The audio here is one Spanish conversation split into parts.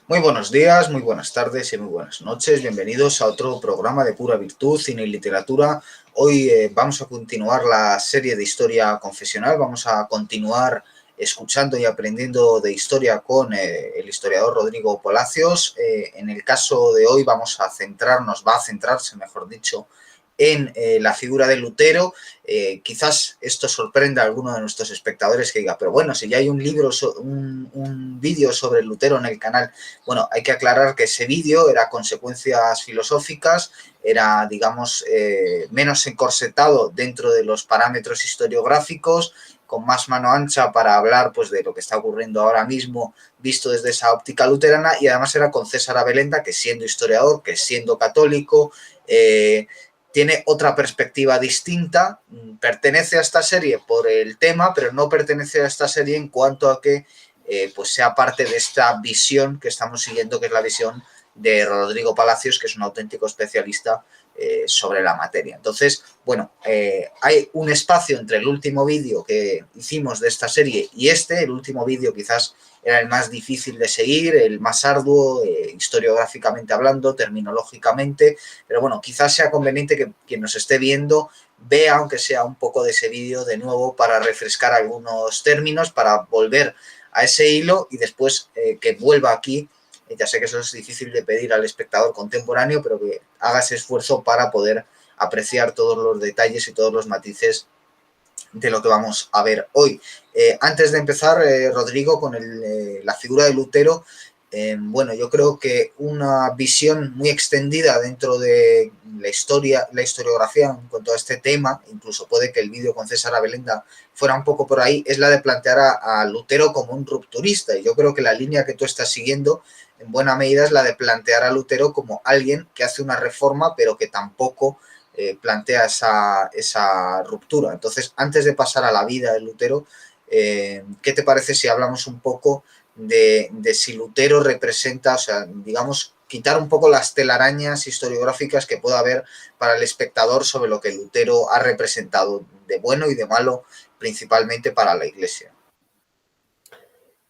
Muy buenos días, muy buenas tardes y muy buenas noches. Bienvenidos a otro programa de Pura Virtud, Cine y Literatura. Hoy vamos a continuar la serie de historia confesional. Vamos a continuar escuchando y aprendiendo de historia con el historiador Rodrigo Palacios. En el caso de hoy va a centrarse, mejor dicho, en la figura de Lutero. Quizás esto sorprenda a alguno de nuestros espectadores que diga, pero bueno, si ya hay un libro, un vídeo sobre Lutero en el canal. Bueno, hay que aclarar que ese vídeo era consecuencias filosóficas, era, digamos, menos encorsetado dentro de los parámetros historiográficos, con más mano ancha para hablar pues, de lo que está ocurriendo ahora mismo, visto desde esa óptica luterana, y además era con César Abelenda, que siendo historiador, que siendo católico, tiene otra perspectiva distinta, pertenece a esta serie por el tema, pero no pertenece a esta serie en cuanto a que pues sea parte de esta visión que estamos siguiendo, que es la visión de Rodrigo Palacios, que es un auténtico especialista sobre la materia. Entonces, bueno, hay un espacio entre el último vídeo que hicimos de esta serie y el último vídeo quizás era el más difícil de seguir, el más arduo, historiográficamente hablando, terminológicamente, pero bueno, quizás sea conveniente que quien nos esté viendo vea, aunque sea un poco de ese vídeo de nuevo, para refrescar algunos términos, para volver a ese hilo y después que vuelva aquí. Ya sé que eso es difícil de pedir al espectador contemporáneo, pero que haga ese esfuerzo para poder apreciar todos los detalles y todos los matices de lo que vamos a ver hoy. Antes de empezar, Rodrigo, con la figura de Lutero, bueno, yo creo que una visión muy extendida dentro de la historiografía en cuanto a este tema, incluso puede que el vídeo con César Abelenda fuera un poco por ahí, es la de plantear a Lutero como un rupturista. Y yo creo que la línea que tú estás siguiendo, en buena medida, es la de plantear a Lutero como alguien que hace una reforma, pero que tampoco plantea esa ruptura. Entonces, antes de pasar a la vida de Lutero, ¿qué te parece si hablamos un poco de si Lutero representa, o sea, digamos, quitar un poco las telarañas historiográficas que pueda haber para el espectador sobre lo que Lutero ha representado de bueno y de malo, principalmente para la Iglesia?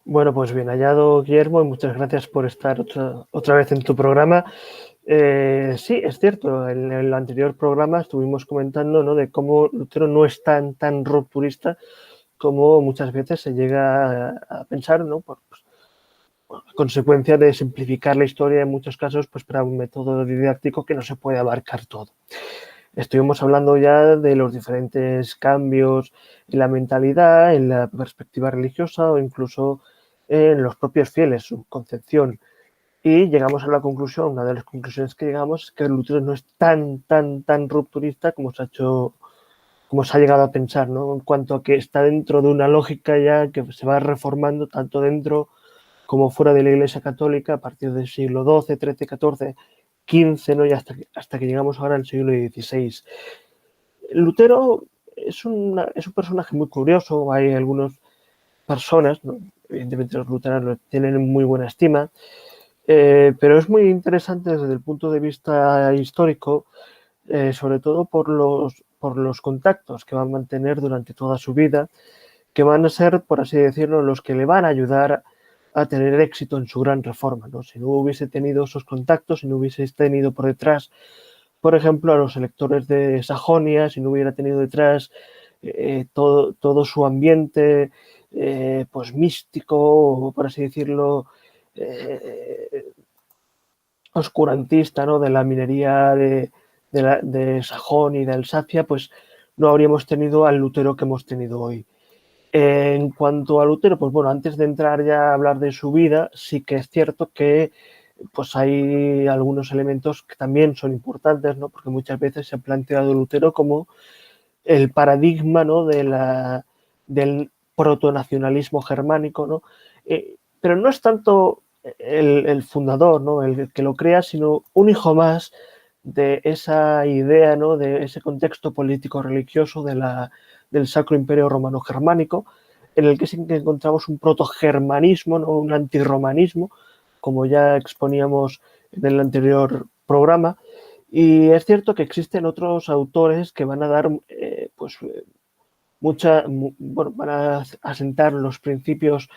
Bueno, pues bien hallado, Guillermo, y muchas gracias por estar otra vez en tu programa. Sí, es cierto, en el anterior programa estuvimos comentando, ¿no?, de cómo Lutero no es tan rupturista como muchas veces se llega a pensar, ¿no?, por consecuencia de simplificar la historia en muchos casos, pues para un método didáctico que no se puede abarcar todo. Estuvimos hablando ya de los diferentes cambios en la mentalidad, en la perspectiva religiosa o incluso en los propios fieles, su concepción. Y llegamos a la conclusión, una de las conclusiones que llegamos es que Lutero no es tan rupturista como como se ha llegado a pensar, ¿no?, en cuanto a que está dentro de una lógica ya que se va reformando tanto dentro como fuera de la Iglesia Católica a partir del siglo XII, XIII, XIV, XV, ¿no?, y hasta que llegamos ahora al siglo XVI. Lutero es un personaje muy curioso. Hay algunas personas, ¿no?, evidentemente los luteranos lo tienen en muy buena estima, pero es muy interesante desde el punto de vista histórico, sobre todo por los contactos que va a mantener durante toda su vida, que van a ser, por así decirlo, los que le van a ayudar a tener éxito en su gran reforma, ¿no? Si no hubiese tenido esos contactos, si no hubiese tenido por detrás, por ejemplo, a los electores de Sajonia, si no hubiera tenido detrás todo su ambiente pues místico, o por así decirlo, eh, oscurantista, ¿no?, de la minería de Sajón y de Alsacia, pues no habríamos tenido al Lutero que hemos tenido hoy. En cuanto a Lutero, pues bueno, antes de entrar ya a hablar de su vida, sí que es cierto que pues hay algunos elementos que también son importantes, ¿no?, porque muchas veces se ha planteado Lutero como el paradigma, ¿no?, del protonacionalismo germánico, ¿no? Pero no es tanto el fundador, ¿no?, el que lo crea, sino un hijo más de esa idea, ¿no?, de ese contexto político-religioso del Sacro Imperio Romano Germánico, en el que sí que encontramos un protogermanismo, ¿no?, un antirromanismo, como ya exponíamos en el anterior programa. Y es cierto que existen otros autores que van a dar pues bueno, van a asentar los principios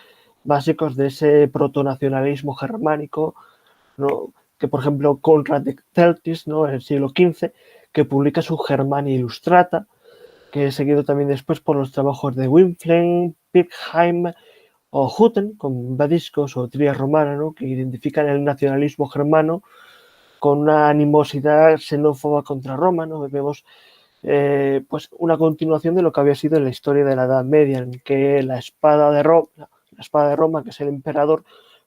básicos de ese protonacionalismo germánico, ¿no? Que, por ejemplo, Conrad de Celtis, ¿no? En el siglo XV, que publica su Germania Illustrata, que es seguido también después por los trabajos de Winflen, Pirckheim o Hutten, con Vadiscos o Tria Romana, ¿no? Que identifican el nacionalismo germano con una animosidad xenófoba contra Roma, ¿no? Vemos pues una continuación de lo que había sido en la historia de la Edad Media, en que la espada de Roma, que es el emperador,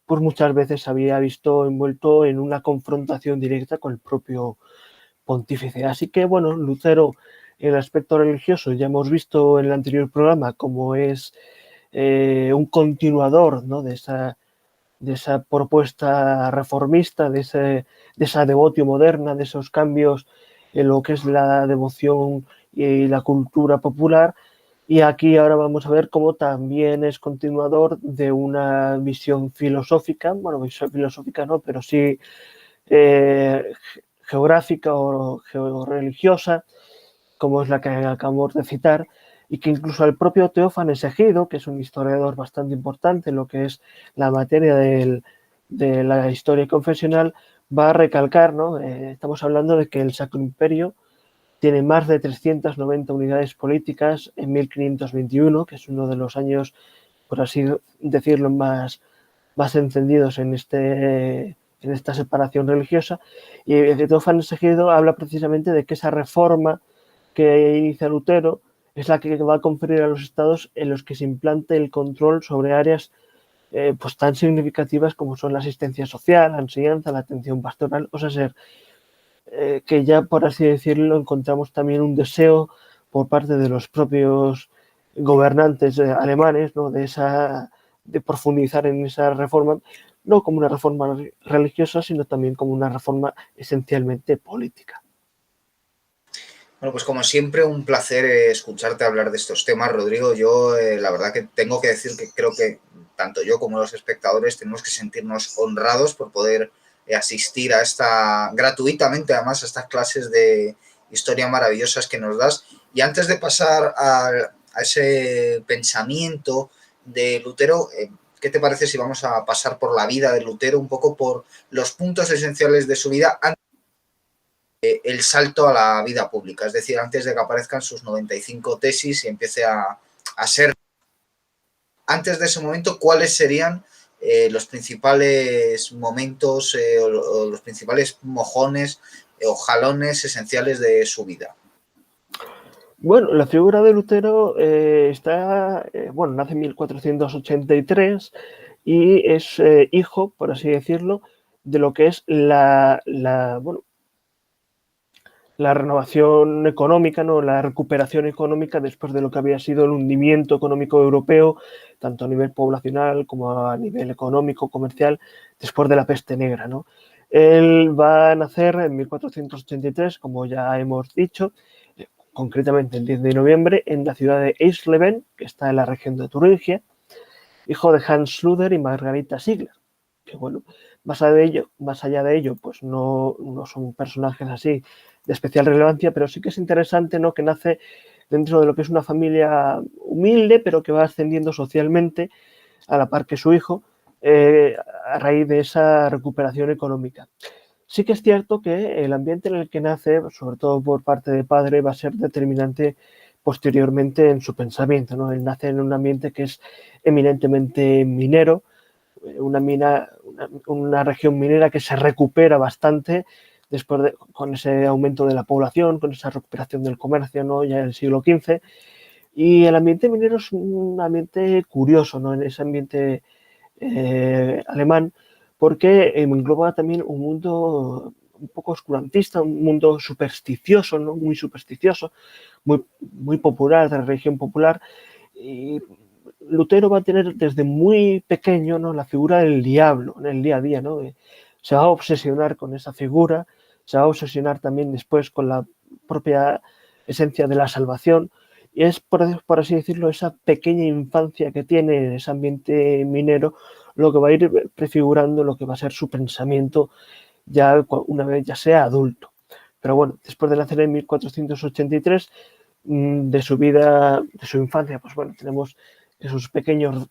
pues muchas veces se había visto envuelto en una confrontación directa con el propio pontífice. Así que, bueno, Lutero, en el aspecto religioso, ya hemos visto en el anterior programa cómo es un continuador, ¿no? de esa propuesta reformista, de esa devotio moderna, de esos cambios en lo que es la devoción y la cultura popular. Y aquí ahora vamos a ver cómo también es continuador de una visión filosófica, bueno, visión filosófica no, pero sí eh, geográfica o georreligiosa, como es la que acabamos de citar, y que incluso el propio Teófanes Egido, que es un historiador bastante importante en lo que es la materia de la historia confesional, va a recalcar, ¿no? Estamos hablando de que el Sacro Imperio tiene más de 390 unidades políticas en 1521, que es uno de los años, por así decirlo, más encendidos en esta separación religiosa. Y Teófanes Egido habla precisamente de que esa reforma que inicia Lutero es la que va a conferir a los estados en los que se implante el control sobre áreas pues tan significativas como son la asistencia social, la enseñanza, la atención pastoral, o sea, que ya por así decirlo encontramos también un deseo por parte de los propios gobernantes alemanes, ¿no? de profundizar en esa reforma, no como una reforma religiosa, sino también como una reforma esencialmente política. Bueno, pues como siempre, un placer escucharte hablar de estos temas, Rodrigo. Yo la verdad que tengo que decir que creo que tanto yo como los espectadores tenemos que sentirnos honrados por poder asistir a gratuitamente además, a estas clases de historia maravillosas que nos das. Y antes de pasar a ese pensamiento de Lutero, ¿qué te parece si vamos a pasar por la vida de Lutero, un poco por los puntos esenciales de su vida el salto a la vida pública, es decir, antes de que aparezcan sus 95 tesis y empiece a ser, antes de ese momento, cuáles serían los principales momentos o los principales mojones o jalones esenciales de su vida? Bueno, la figura de Lutero nace en 1483 y es hijo, por así decirlo, de lo que es la renovación económica, ¿no? La recuperación económica después de lo que había sido el hundimiento económico europeo, tanto a nivel poblacional como a nivel económico, comercial, después de la peste negra, ¿no? Él va a nacer en 1483, como ya hemos dicho, concretamente el 10 de noviembre, en la ciudad de Eisleben, que está en la región de Turingia, hijo de Hans Schluter y Margarita Sigler, que bueno, más allá de ello, pues no son personajes así de especial relevancia, pero sí que es interesante, ¿no? Que nace dentro de lo que es una familia humilde, pero que va ascendiendo socialmente a la par que su hijo, a raíz de esa recuperación económica. Sí que es cierto que el ambiente en el que nace, sobre todo por parte de padre, va a ser determinante posteriormente en su pensamiento, ¿no? Él nace en un ambiente que es eminentemente minero, una región minera que se recupera bastante con ese aumento de la población, con esa recuperación del comercio, ¿no? Ya en el siglo XV. Y el ambiente minero es un ambiente curioso, ¿no? En ese ambiente alemán, porque engloba también un mundo un poco oscurantista, un mundo supersticioso, ¿no? Muy supersticioso, muy popular, de la religión popular. Y Lutero va a tener desde muy pequeño, ¿no? La figura del diablo en el día a día, ¿no? Se va a obsesionar con esa figura, se va a obsesionar también después con la propia esencia de la salvación. Y es, por así decirlo, esa pequeña infancia que tiene en ese ambiente minero lo que va a ir prefigurando lo que va a ser su pensamiento ya una vez ya sea adulto. Pero bueno, después de nacer en 1483, de su vida, de su infancia, pues bueno, tenemos esos pequeños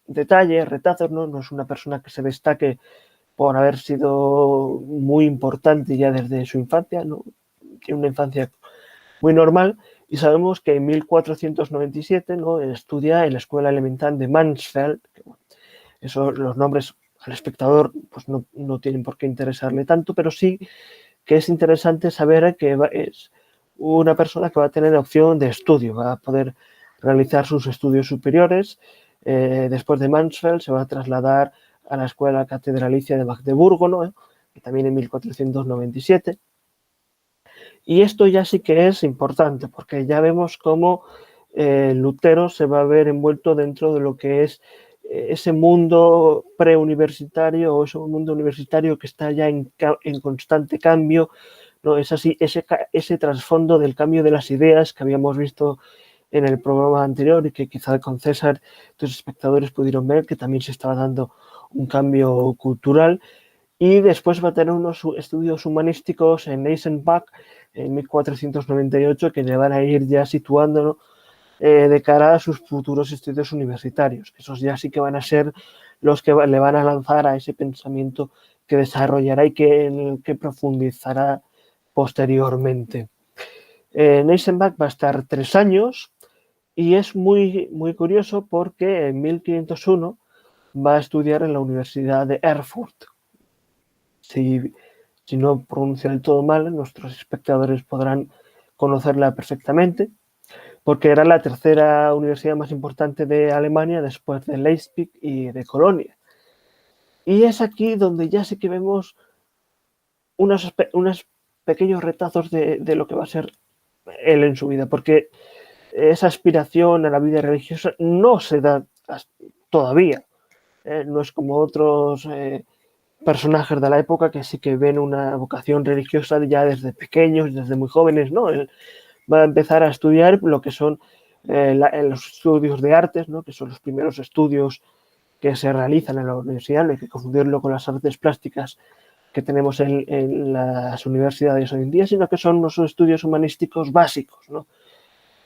detalles, retazos, ¿no? No es una persona que se destaque por haber sido muy importante ya desde su infancia, ¿no? Tiene una infancia muy normal, y sabemos que en 1497, ¿no?, estudia en la escuela elemental de Mansfeld. Que, bueno, eso, los nombres al espectador pues no tienen por qué interesarle tanto, pero sí que es interesante saber que es una persona que va a tener opción de estudio, va a poder realizar sus estudios superiores. Después de Mansfeld se va a trasladar a la escuela catedralicia de Magdeburgo, ¿no?, que también en 1497. Y esto ya sí que es importante, porque ya vemos cómo Lutero se va a ver envuelto dentro de lo que es ese mundo preuniversitario o ese mundo universitario que está ya en constante cambio, ¿no? Es así, ese trasfondo del cambio de las ideas que habíamos visto en el programa anterior y que quizá con César tus espectadores pudieron ver que también se estaba dando un cambio cultural. Y después va a tener unos estudios humanísticos en Eisenach en 1498 que le van a ir ya situando de cara a sus futuros estudios universitarios, que esos ya sí que van a ser los que le van a lanzar a ese pensamiento que desarrollará y en el que profundizará posteriormente. En Eisenach va a estar 3 años y es muy, muy curioso porque en 1501 va a estudiar en la Universidad de Erfurt. Si no pronuncio del todo mal, nuestros espectadores podrán conocerla perfectamente, porque era la tercera universidad más importante de Alemania después de Leipzig y de Colonia. Y es aquí donde ya sí que vemos unos pequeños retazos de lo que va a ser él en su vida, porque esa aspiración a la vida religiosa no se da todavía. No es como otros personajes de la época que sí que ven una vocación religiosa ya desde pequeños, desde muy jóvenes, ¿no? Él va a empezar a estudiar lo que son los estudios de artes, ¿no?, que son los primeros estudios que se realizan en la universidad. No hay que confundirlo con las artes plásticas que tenemos en las universidades hoy en día, sino que son unos estudios humanísticos básicos, ¿no?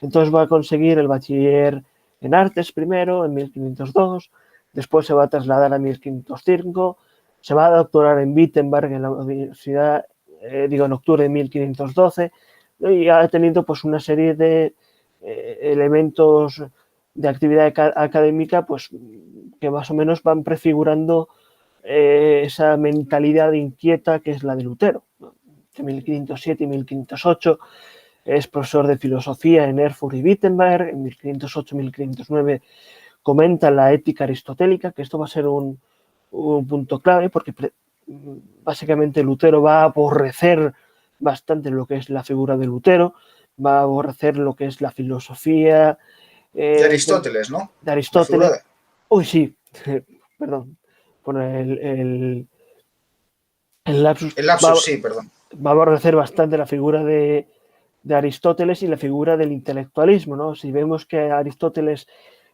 Entonces va a conseguir el bachiller en artes primero, en 1502, después se va a trasladar a 1505, se va a doctorar en Wittenberg, en la universidad, en octubre de 1512, y ha tenido pues una serie de elementos de actividad académica pues que más o menos van prefigurando esa mentalidad inquieta que es la de Lutero, ¿no? De 1507 y 1508 es profesor de filosofía en Erfurt y Wittenberg. En 1508-1509 comenta la ética aristotélica, que esto va a ser un punto clave porque básicamente Lutero va a aborrecer bastante lo que es la figura de Lutero, va a aborrecer lo que es la filosofía De Aristóteles, ¿no? de La figura Aristóteles. de... Uy, sí, perdón, por el lapsus. El lapsus, sí, perdón. Va a aborrecer bastante la figura de Aristóteles y la figura del intelectualismo, ¿no? Si vemos que Aristóteles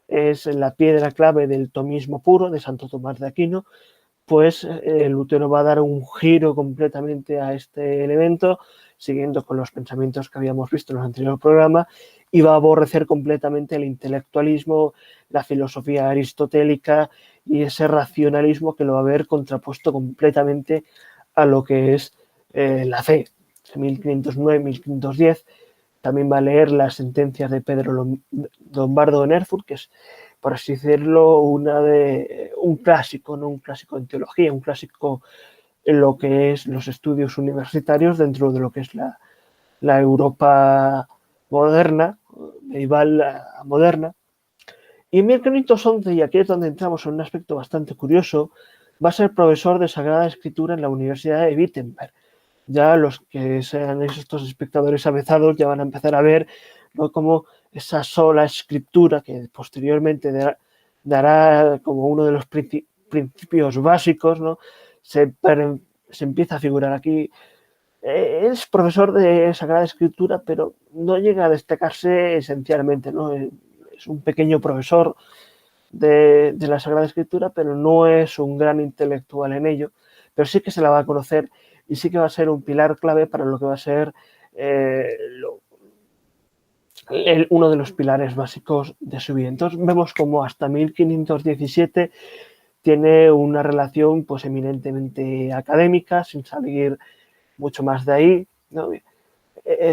es la piedra clave del tomismo puro de Santo Tomás de Aquino, pues Lutero va a dar un giro completamente a este elemento, siguiendo con los pensamientos que habíamos visto en el anterior programa, y va a aborrecer completamente el intelectualismo, la filosofía aristotélica y ese racionalismo que lo va a ver contrapuesto completamente a lo que es la fe. En 1509-1510 también va a leer las sentencias de Pedro Lombardo en Erfurt, que es, por así decirlo, un clásico, ¿no? Un clásico en teología, un clásico en lo que es los estudios universitarios dentro de lo que es la Europa moderna, medieval a moderna. Y en 1511, y aquí es donde entramos en un aspecto bastante curioso, va a ser profesor de Sagrada Escritura en la Universidad de Wittenberg. Ya los que sean estos espectadores avezados ya van a empezar a ver, ¿no?, cómo esa sola escritura, que posteriormente dará como uno de los principios básicos, ¿no?, se empieza a figurar aquí. Es profesor de Sagrada Escritura, pero no llega a destacarse esencialmente, ¿no? Es un pequeño profesor de la Sagrada Escritura, pero no es un gran intelectual en ello, pero sí que se la va a conocer y sí que va a ser un pilar clave para lo que va a ser uno de los pilares básicos de su vida. Entonces vemos como hasta 1517 tiene una relación pues eminentemente académica, sin salir mucho más de ahí, ¿no?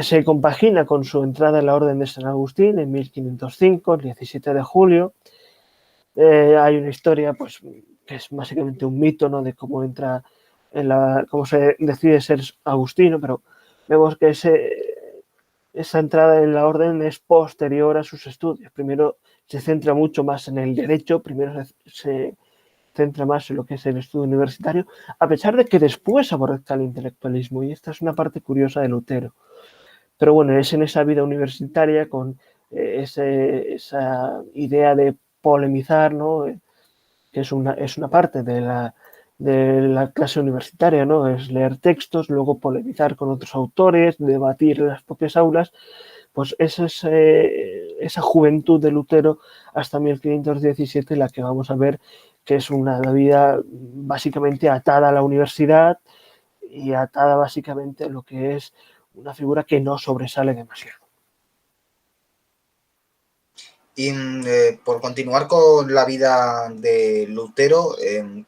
Se compagina con su entrada en la Orden de San Agustín en 1505, el 17 de julio. Hay una historia pues, que es básicamente un mito, ¿no?, de cómo entra cómo se decide ser agustino, pero vemos que esa entrada en la orden es posterior a sus estudios. Primero se centra mucho más en el derecho, primero se centra más en lo que es el estudio universitario, a pesar de que después aborrezca el intelectualismo, y esta es una parte curiosa de Lutero. Pero bueno, es en esa vida universitaria con esa idea de polemizar, ¿no?, que es una parte de la clase universitaria, ¿no? Es leer textos, luego polemizar con otros autores, debatir en las propias aulas. Pues esa juventud de Lutero hasta 1517 la que vamos a ver que es una vida básicamente atada a la universidad y atada básicamente a lo que es una figura que no sobresale demasiado. Y por continuar con la vida de Lutero,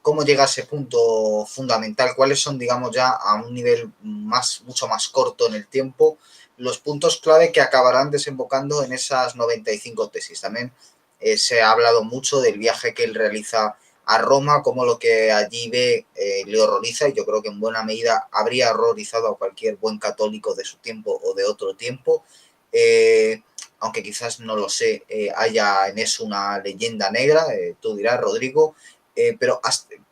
¿cómo llega a ese punto fundamental? ¿Cuáles son, digamos, ya a un nivel mucho más corto en el tiempo, los puntos clave que acabarán desembocando en esas 95 tesis? También se ha hablado mucho del viaje que él realiza a Roma, cómo lo que allí ve le horroriza, y yo creo que en buena medida habría horrorizado a cualquier buen católico de su tiempo o de otro tiempo. Aunque quizás no lo sé, haya en eso una leyenda negra, tú dirás, Rodrigo, pero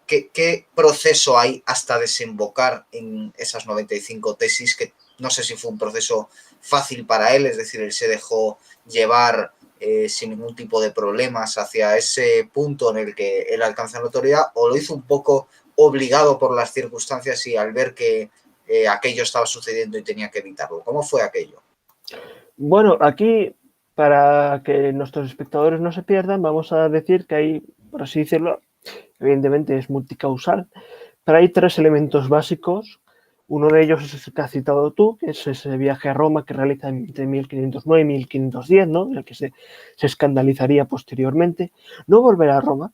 ¿qué proceso hay hasta desembocar en esas 95 tesis? Que no sé si fue un proceso fácil para él, es decir, él se dejó llevar sin ningún tipo de problemas hacia ese punto en el que él alcanza notoriedad, o lo hizo un poco obligado por las circunstancias y al ver que aquello estaba sucediendo y tenía que evitarlo. ¿Cómo fue aquello? Bueno, aquí, para que nuestros espectadores no se pierdan, vamos a decir que hay, por así decirlo, evidentemente es multicausal, pero hay tres elementos básicos. Uno de ellos es el que has citado tú, que es ese viaje a Roma que realiza entre 1509 y 1510, ¿no?, en el que se escandalizaría posteriormente. No volverá a Roma,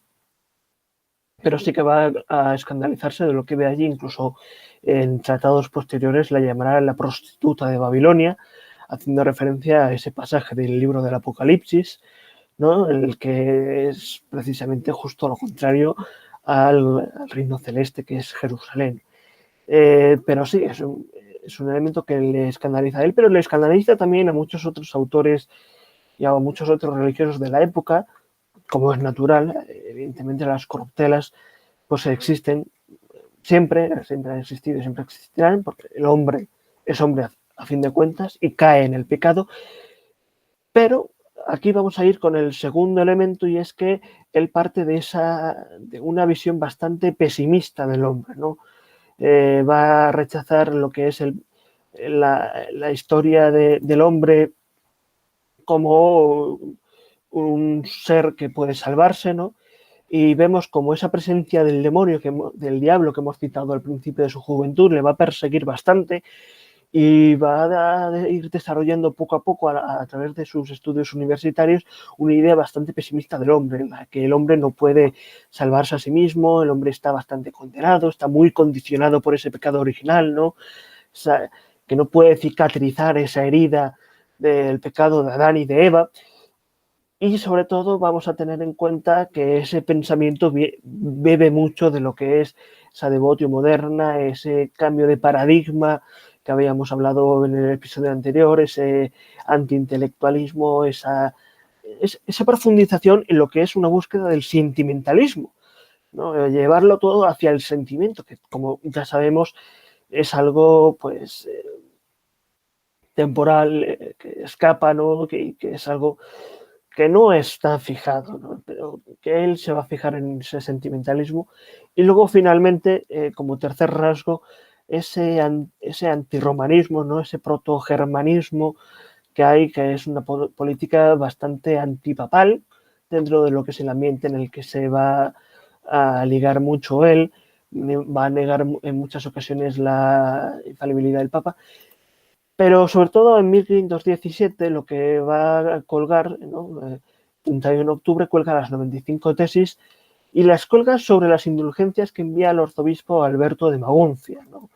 pero sí que va a escandalizarse de lo que ve allí. Incluso en tratados posteriores la llamará la prostituta de Babilonia, haciendo referencia a ese pasaje del libro del Apocalipsis, ¿no?, en el que es precisamente justo lo contrario al reino celeste, que es Jerusalén. Pero sí, es un elemento que le escandaliza a él, pero le escandaliza también a muchos otros autores y a muchos otros religiosos de la época, como es natural. Evidentemente las corruptelas pues existen siempre han existido y siempre existirán, porque el hombre es hombre a fin de cuentas y cae en el pecado. Pero aquí vamos a ir con el segundo elemento, y es que él parte de una visión bastante pesimista del hombre, ¿no? Va a rechazar lo que es la historia del hombre como un ser que puede salvarse, ¿no? Y vemos como esa presencia del demonio, del diablo que hemos citado al principio de su juventud, le va a perseguir bastante y va a ir desarrollando poco a poco, a través de sus estudios universitarios, una idea bastante pesimista del hombre, en la que el hombre no puede salvarse a sí mismo, el hombre está bastante condenado, está muy condicionado por ese pecado original, ¿no? O sea, que no puede cicatrizar esa herida del pecado de Adán y de Eva. Y sobre todo vamos a tener en cuenta que ese pensamiento bebe mucho de lo que es esa devotio moderna, ese cambio de paradigma que habíamos hablado en el episodio anterior, ese antiintelectualismo, esa profundización en lo que es una búsqueda del sentimentalismo, ¿no? Llevarlo todo hacia el sentimiento, que como ya sabemos es algo pues temporal, que escapa, ¿no?, que es algo que no está fijado, ¿no?, pero que él se va a fijar en ese sentimentalismo. Y luego, finalmente, como tercer rasgo, ese antirromanismo, ¿no?, ese protogermanismo que hay, que es una política bastante antipapal dentro de lo que es el ambiente en el que se va a ligar mucho él. Va a negar en muchas ocasiones la infalibilidad del Papa. Pero sobre todo en 1517 lo que va a colgar, ¿no? 31 de octubre cuelga las 95 tesis y las cuelga sobre las indulgencias que envía el arzobispo Alberto de Maguncia, ¿no?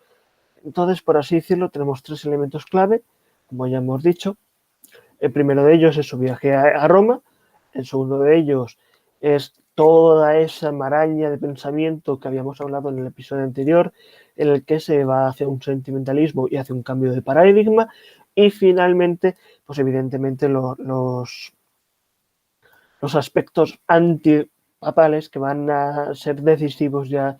Entonces, por así decirlo, tenemos tres elementos clave, como ya hemos dicho. El primero de ellos es su viaje a Roma, el segundo de ellos es toda esa maraña de pensamiento que habíamos hablado en el episodio anterior, en el que se va hacia un sentimentalismo y hacia un cambio de paradigma, y finalmente, pues evidentemente los aspectos antipapales que van a ser decisivos ya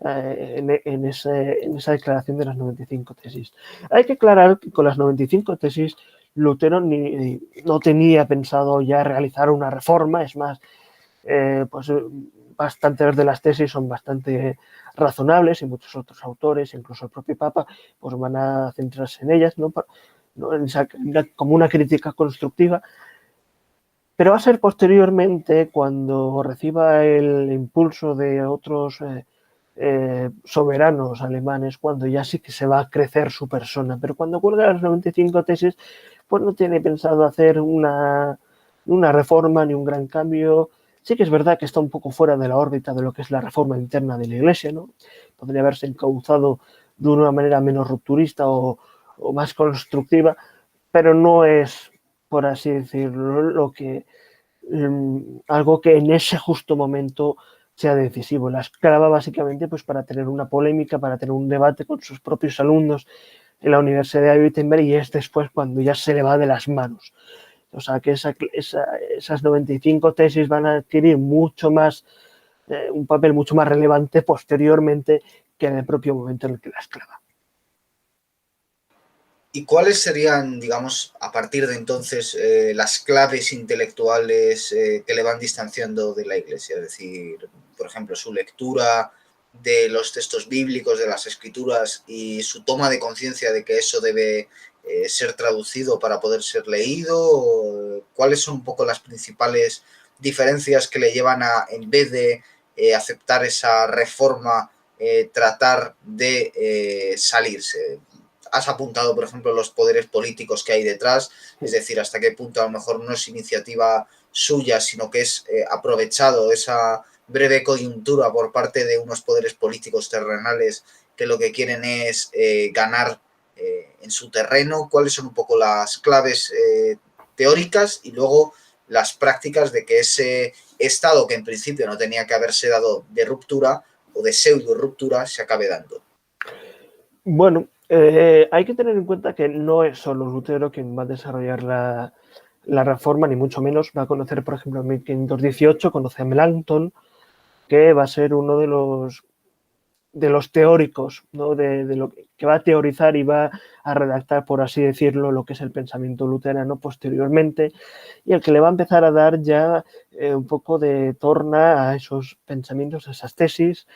en esa declaración de las 95 tesis. Hay que aclarar que con las 95 tesis Lutero no tenía pensado ya realizar una reforma, es más, pues bastantes de las tesis son bastante razonables y muchos otros autores, incluso el propio Papa, pues van a centrarse en ellas, ¿no? Como una crítica constructiva, pero va a ser posteriormente cuando reciba el impulso de otros soberanos alemanes, cuando ya sí que se va a crecer su persona. Pero cuando cuelga las 95 tesis, pues no tiene pensado hacer una reforma ni un gran cambio. Sí que es verdad que está un poco fuera de la órbita de lo que es la reforma interna de la Iglesia, ¿no? Podría haberse encauzado de una manera menos rupturista o más constructiva, pero no es, por así decirlo, algo que en ese justo momento sea decisivo. La esclava básicamente pues para tener una polémica, para tener un debate con sus propios alumnos en la Universidad de Wittenberg, y es después cuando ya se le va de las manos. O sea que esas 95 tesis van a adquirir mucho más, un papel mucho más relevante posteriormente que en el propio momento en el que la esclava. ¿Y cuáles serían, digamos, a partir de entonces, las claves intelectuales que le van distanciando de la Iglesia? Es decir, por ejemplo, su lectura de los textos bíblicos, de las escrituras, y su toma de conciencia de que eso debe ser traducido para poder ser leído. ¿Cuáles son un poco las principales diferencias que le llevan a, en vez de aceptar esa reforma, tratar de salirse? Has apuntado, por ejemplo, los poderes políticos que hay detrás, es decir, hasta qué punto a lo mejor no es iniciativa suya, sino que es aprovechado esa breve coyuntura por parte de unos poderes políticos terrenales que lo que quieren es ganar en su terreno. ¿Cuáles son un poco las claves teóricas y luego las prácticas de que ese estado que en principio no tenía que haberse dado de ruptura o de pseudo ruptura se acabe dando? Bueno, hay que tener en cuenta que no es solo Lutero quien va a desarrollar la reforma, ni mucho menos. Va a conocer, por ejemplo, en 1518, conoce a Melanchthon, que va a ser uno de los teóricos, ¿no? de lo que va a teorizar y va a redactar, por así decirlo, lo que es el pensamiento luterano posteriormente, y el que le va a empezar a dar ya un poco de torna a esos pensamientos, a esas tesis.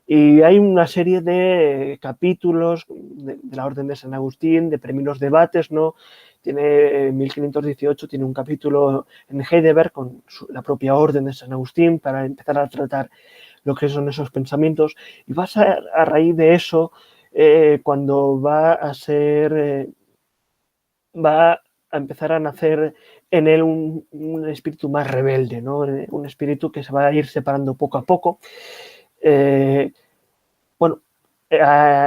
Y hay una serie de capítulos de la Orden de San Agustín, de primeros debates, ¿no? Tiene, en 1518 tiene un capítulo en Heidelberg con la propia Orden de San Agustín para empezar a tratar lo que son esos pensamientos. Y va a ser a raíz de eso cuando va a ser, va a empezar a nacer en él un espíritu más rebelde, ¿no? Un espíritu que se va a ir separando poco a poco. Bueno,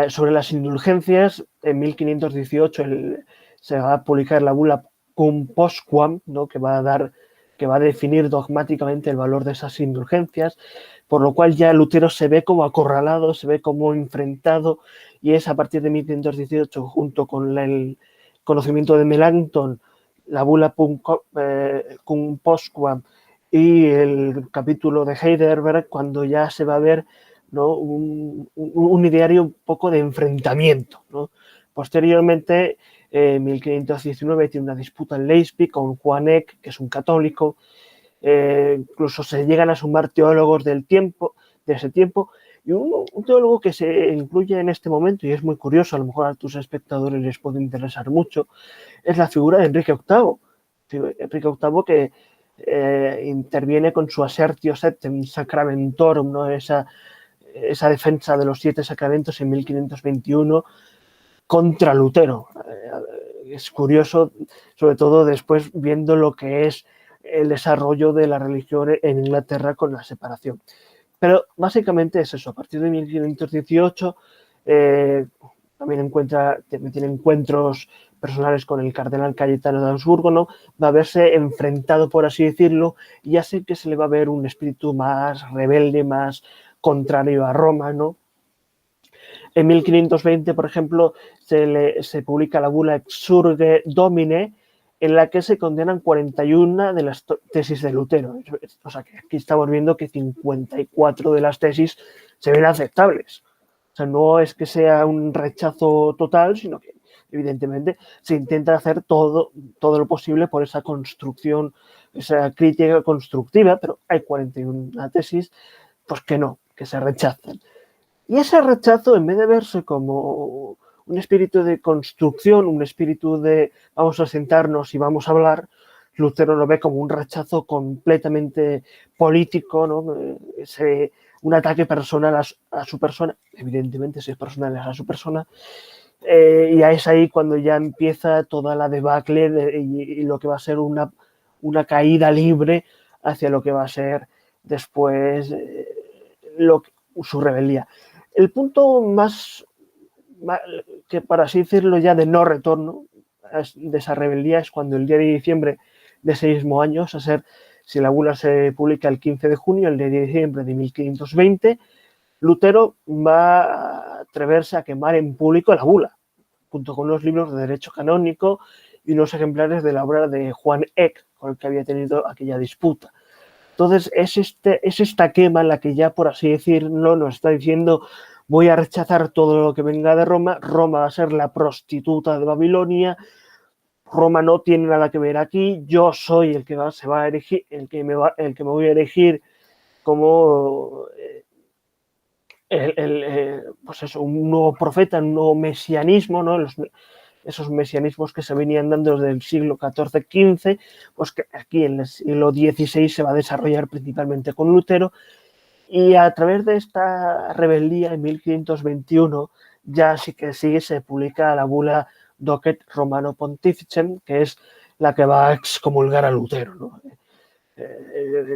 sobre las indulgencias, en 1518 se va a publicar la bula Cum Postquam, ¿no? que va a definir dogmáticamente el valor de esas indulgencias, por lo cual ya Lutero se ve como acorralado, se ve como enfrentado, y es a partir de 1518, junto con el conocimiento de Melanchthon, la bula Cum Postquam y el capítulo de Heidelberg, cuando ya se va a ver, ¿no? un ideario un poco de enfrentamiento, ¿no? Posteriormente, en 1519 tiene una disputa en Leipzig con Juan Eck, que es un católico. Incluso se llegan a sumar teólogos de ese tiempo, y un teólogo que se incluye en este momento, y es muy curioso, a lo mejor a tus espectadores les puede interesar mucho, es la figura de Enrique VIII. Enrique VIII que interviene con su Assertio Septem Sacramentorum, ¿no? esa defensa de los 7 sacramentos en 1521 contra Lutero. es curioso, sobre todo después viendo lo que es el desarrollo de la religión en Inglaterra con la separación. Pero básicamente es eso. A partir de 1518 también tiene encuentros personales con el cardenal Cayetano de Habsburgo, ¿no? Va a verse enfrentado, por así decirlo, y ya sé que se le va a ver un espíritu más rebelde, más contrario a Roma, ¿no? En 1520, por ejemplo, se publica la bula Exsurge Domine, en la que se condenan 41 de las tesis de Lutero. O sea, que aquí estamos viendo que 54 de las tesis se ven aceptables. O sea, no es que sea un rechazo total, sino que evidentemente se intenta hacer todo lo posible por esa construcción, esa crítica constructiva, pero hay 41 tesis pues que se rechazan. Y ese rechazo, en vez de verse como un espíritu de construcción, un espíritu de vamos a sentarnos y vamos a hablar, Lutero lo ve como un rechazo completamente político, ¿no? Un ataque personal a su persona, evidentemente si es personal es a su persona, y es ahí cuando ya empieza toda la debacle y lo que va a ser una caída libre hacia lo que va a ser después su rebeldía. El punto más, que para así decirlo ya de no retorno de esa rebeldía es cuando el día de diciembre de ese mismo año, a ser, si la bula se publica el 15 de junio, el día de diciembre de 1520, Lutero va a atreverse a quemar en público la bula, junto con unos libros de derecho canónico y unos ejemplares de la obra de Juan Eck, con el que había tenido aquella disputa. Entonces es esta quema en la que ya, por así decirlo, nos está diciendo voy a rechazar todo lo que venga de Roma, Roma va a ser la prostituta de Babilonia, Roma no tiene nada que ver aquí, yo soy el que se va a erigir, el que me voy a erigir como pues eso, un nuevo profeta, un nuevo mesianismo, ¿no? Esos mesianismos que se venían dando desde el siglo XIV-XV, pues que aquí en el siglo XVI se va a desarrollar principalmente con Lutero, y a través de esta rebeldía en 1521 ya sí que se publica la bula Docet Romano Pontificem, que es la que va a excomulgar a Lutero, ¿no?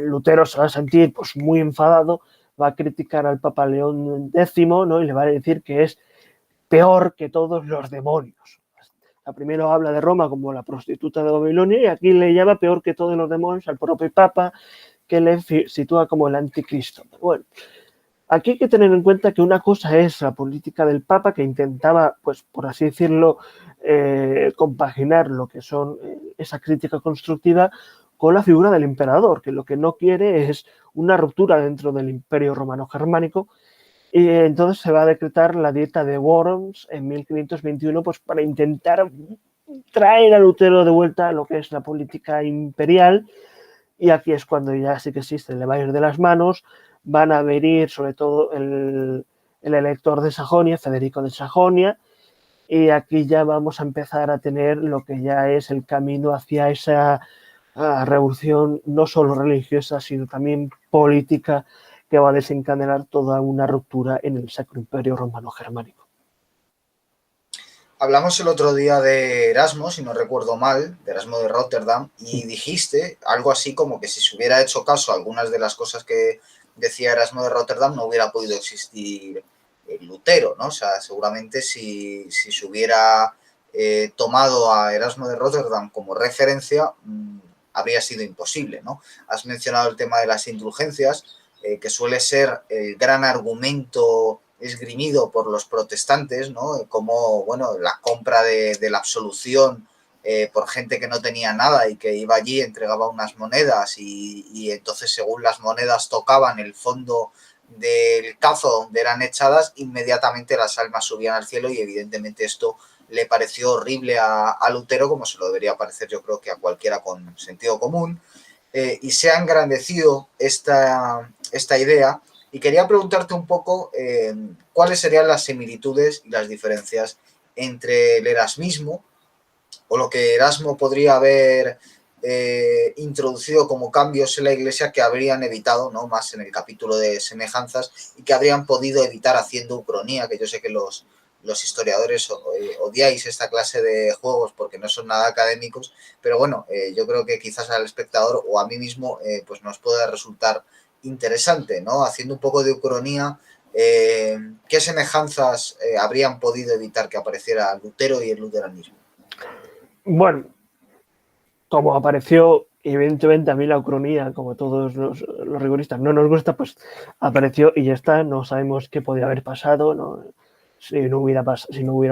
Lutero se va a sentir pues muy enfadado, va a criticar al Papa León X, ¿no? Y le va a decir que es peor que todos los demonios. Primero habla de Roma como la prostituta de Babilonia y aquí le llama peor que todos los demonios al propio Papa, que le sitúa como el anticristo. Bueno, aquí hay que tener en cuenta que una cosa es la política del Papa, que intentaba, pues por así decirlo, compaginar lo que son esa crítica constructiva con la figura del emperador, que lo que no quiere es una ruptura dentro del Imperio Romano Germánico. Y entonces se va a decretar la dieta de Worms en 1521, pues para intentar traer a Lutero de vuelta a lo que es la política imperial. Y aquí es cuando ya sí que existe, le va a ir de las manos, van a venir sobre todo el elector de Sajonia, Federico de Sajonia, y aquí ya vamos a empezar a tener lo que ya es el camino hacia esa revolución no solo religiosa, sino también política, que va a desencadenar toda una ruptura en el Sacro Imperio Romano Germánico. Hablamos el otro día de Erasmo, si no recuerdo mal, de Erasmo de Rotterdam, y dijiste algo así como que si se hubiera hecho caso a algunas de las cosas que decía Erasmo de Rotterdam no hubiera podido existir Lutero, ¿no? O sea, seguramente si se hubiera tomado a Erasmo de Rotterdam como referencia, habría sido imposible, ¿no? Has mencionado el tema de las indulgencias, que suele ser el gran argumento esgrimido por los protestantes, ¿no? Como, bueno, la compra de la absolución por gente que no tenía nada y que iba allí, entregaba unas monedas y entonces según las monedas tocaban el fondo del cazo donde eran echadas, inmediatamente las almas subían al cielo y evidentemente esto le pareció horrible a Lutero, como se lo debería parecer yo creo que a cualquiera con sentido común, y se ha engrandecido esta idea. Y quería preguntarte un poco cuáles serían las similitudes y las diferencias entre el erasmismo o lo que Erasmo podría haber introducido como cambios en la Iglesia que habrían evitado, ¿no? Más en el capítulo de semejanzas, y que habrían podido evitar haciendo ucronía, que yo sé que los los historiadores odiáis esta clase de juegos porque no son nada académicos, pero bueno, yo creo que quizás al espectador o a mí mismo pues nos pueda resultar interesante, ¿no? Haciendo un poco de ucronía, ¿qué semejanzas habrían podido evitar que apareciera Lutero y el luteranismo? Bueno, como apareció, evidentemente a mí la ucronía, como todos los rigoristas, no nos gusta, pues apareció y ya está, no sabemos qué podía haber pasado, ¿no? Si no hubiera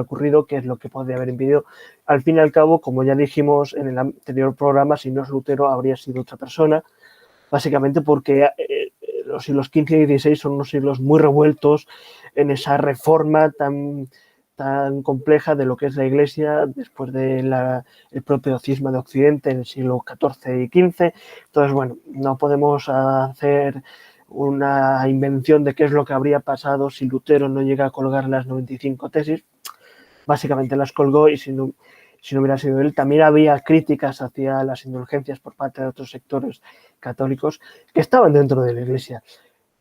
ocurrido, qué es lo que podría haber impedido. Al fin y al cabo, como ya dijimos en el anterior programa, si no es Lutero, habría sido otra persona, básicamente porque los siglos XV y XVI son unos siglos muy revueltos en esa reforma tan compleja de lo que es la Iglesia después del propio cisma de Occidente en el siglo XIV y XV. Entonces, bueno, no podemos hacer una invención de qué es lo que habría pasado si Lutero no llega a colgar las 95 tesis. Básicamente las colgó y si no hubiera sido él, también había críticas hacia las indulgencias por parte de otros sectores católicos que estaban dentro de la Iglesia.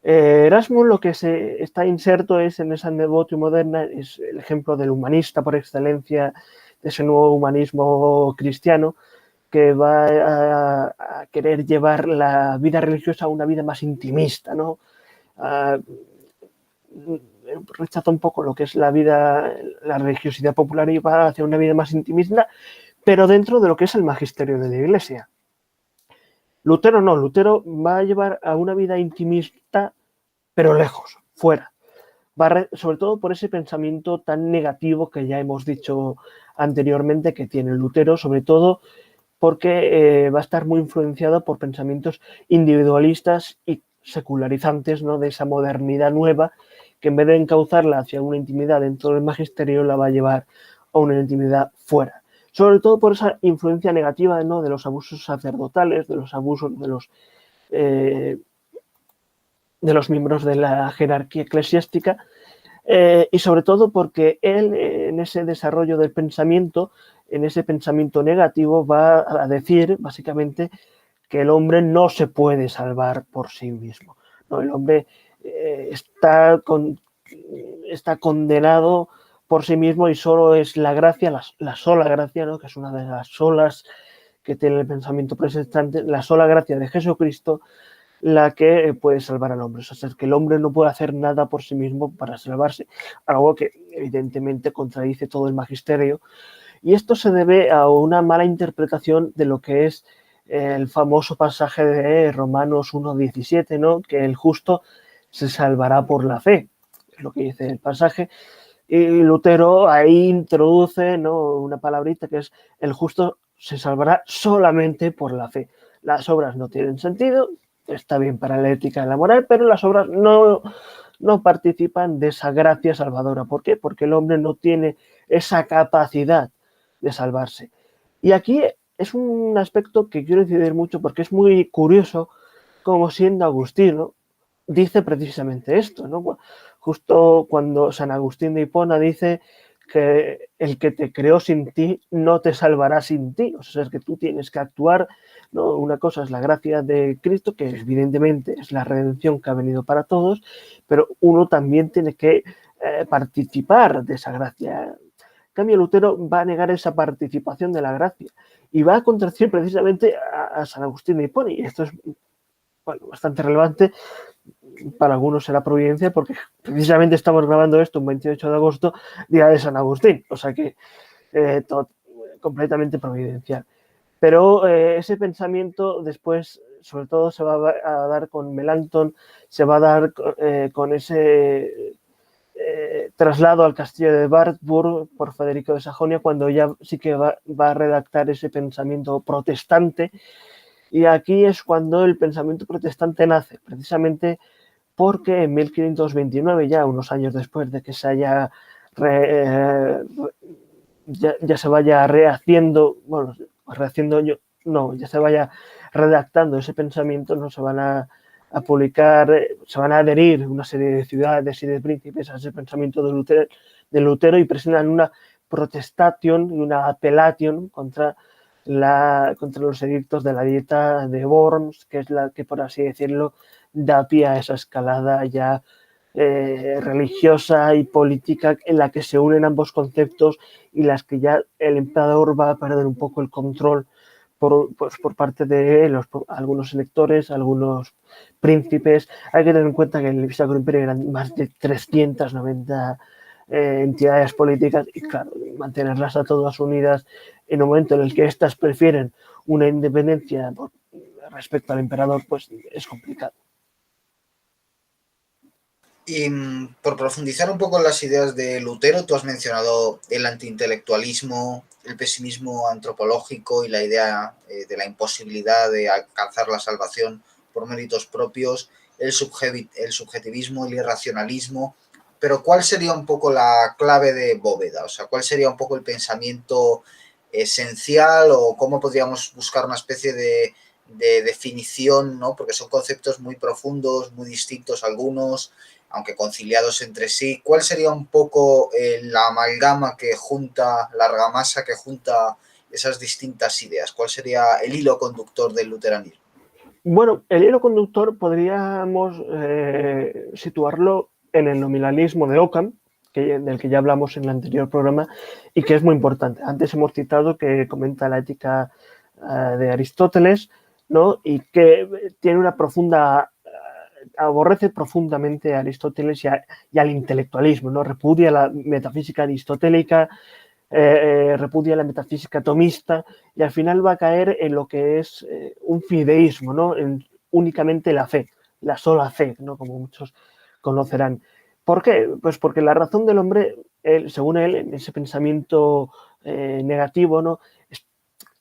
Erasmus lo que está inserto es en esa Devotio moderna, es el ejemplo del humanista por excelencia, de ese nuevo humanismo cristiano que va a querer llevar la vida religiosa a una vida más intimista, ¿no? Rechaza un poco lo que es la religiosidad popular y va hacia una vida más intimista, pero dentro de lo que es el magisterio de la Iglesia. Lutero no, Lutero va a llevar a una vida intimista, pero lejos, fuera. Sobre todo por ese pensamiento tan negativo que ya hemos dicho anteriormente que tiene Lutero, sobre todo porque va a estar muy influenciado por pensamientos individualistas y secularizantes, ¿no? De esa modernidad nueva que en vez de encauzarla hacia una intimidad dentro del magisterio, la va a llevar a una intimidad fuera. Sobre todo por esa influencia negativa, ¿no? De los abusos sacerdotales, de los abusos de los miembros de la jerarquía eclesiástica, y sobre todo porque él, en ese desarrollo del pensamiento, en ese pensamiento negativo, va a decir básicamente que el hombre no se puede salvar por sí mismo, ¿no? El hombre está condenado por sí mismo y solo es la gracia, la sola gracia, ¿no? Que es una de las solas que tiene el pensamiento protestante, la sola gracia de Jesucristo, la que puede salvar al hombre. O sea, es que el hombre no puede hacer nada por sí mismo para salvarse, algo que evidentemente contradice todo el magisterio. Y esto se debe a una mala interpretación de lo que es el famoso pasaje de Romanos 1:17, ¿no? Que el justo se salvará por la fe, es lo que dice el pasaje. Y Lutero ahí introduce, ¿no? Una palabrita que es el justo se salvará solamente por la fe. Las obras no tienen sentido, está bien para la ética y la moral, pero las obras no participan de esa gracia salvadora. ¿Por qué? Porque el hombre no tiene esa capacidad de salvarse. Y aquí es un aspecto que quiero incidir mucho porque es muy curioso como siendo Agustino dice precisamente esto, ¿no? Justo cuando San Agustín de Hipona dice que el que te creó sin ti no te salvará sin ti, o sea, es que tú tienes que actuar, ¿no? Una cosa es la gracia de Cristo, que evidentemente es la redención que ha venido para todos, pero uno también tiene que participar de esa gracia. En cambio, Lutero va a negar esa participación de la gracia y va a contradecir precisamente a San Agustín de Hipona, y esto es bastante relevante. Para algunos será providencia porque precisamente estamos grabando esto un 28 de agosto, día de San Agustín, o sea que completamente providencial. Pero ese pensamiento después, sobre todo, se va a dar con Melanchthon, se va a dar con ese traslado al castillo de Wartburg por Federico de Sajonia, cuando ya sí que va a redactar ese pensamiento protestante. Y aquí es cuando el pensamiento protestante nace, precisamente porque en 1529, ya unos años después de que se haya ya se vaya rehaciendo, bueno, rehaciendo yo, no, ya se vaya redactando ese pensamiento, no se van a publicar, se van a adherir una serie de ciudades y de príncipes a ese pensamiento de Lutero y presentan una protestation y una appellation contra los edictos de la dieta de Worms, que es la que, por así decirlo, da pie a esa escalada ya religiosa y política en la que se unen ambos conceptos y las que ya el emperador va a perder un poco el control por parte de algunos electores, algunos príncipes. Hay que tener en cuenta que en el Sacro Imperio eran más de 390 entidades políticas y, claro, mantenerlas a todas unidas en un momento en el que éstas prefieren una independencia respecto al emperador, pues es complicado. Y por profundizar un poco en las ideas de Lutero, tú has mencionado el antiintelectualismo, el pesimismo antropológico y la idea de la imposibilidad de alcanzar la salvación por méritos propios, el subjetivismo, el irracionalismo. Pero ¿cuál sería un poco la clave de Bóveda? O sea, ¿cuál sería un poco el pensamiento esencial o cómo podríamos buscar una especie de definición, ¿no? Porque son conceptos muy profundos, muy distintos algunos, aunque conciliados entre sí. ¿Cuál sería un poco la amalgama que junta, la argamasa que junta esas distintas ideas? ¿Cuál sería el hilo conductor del luteranismo? Bueno, el hilo conductor podríamos situarlo en el nominalismo de Ockham, del que ya hablamos en el anterior programa, y que es muy importante. Antes hemos citado que comenta la ética de Aristóteles, ¿no? Y que tiene una profunda, aborrece profundamente a Aristóteles y al intelectualismo, ¿no? Repudia la metafísica aristotélica, repudia la metafísica tomista y al final va a caer en lo que es un fideísmo, ¿no? En únicamente la fe, la sola fe, ¿no? Como muchos conocerán. ¿Por qué? Pues porque la razón del hombre, según él, en ese pensamiento negativo, ¿no?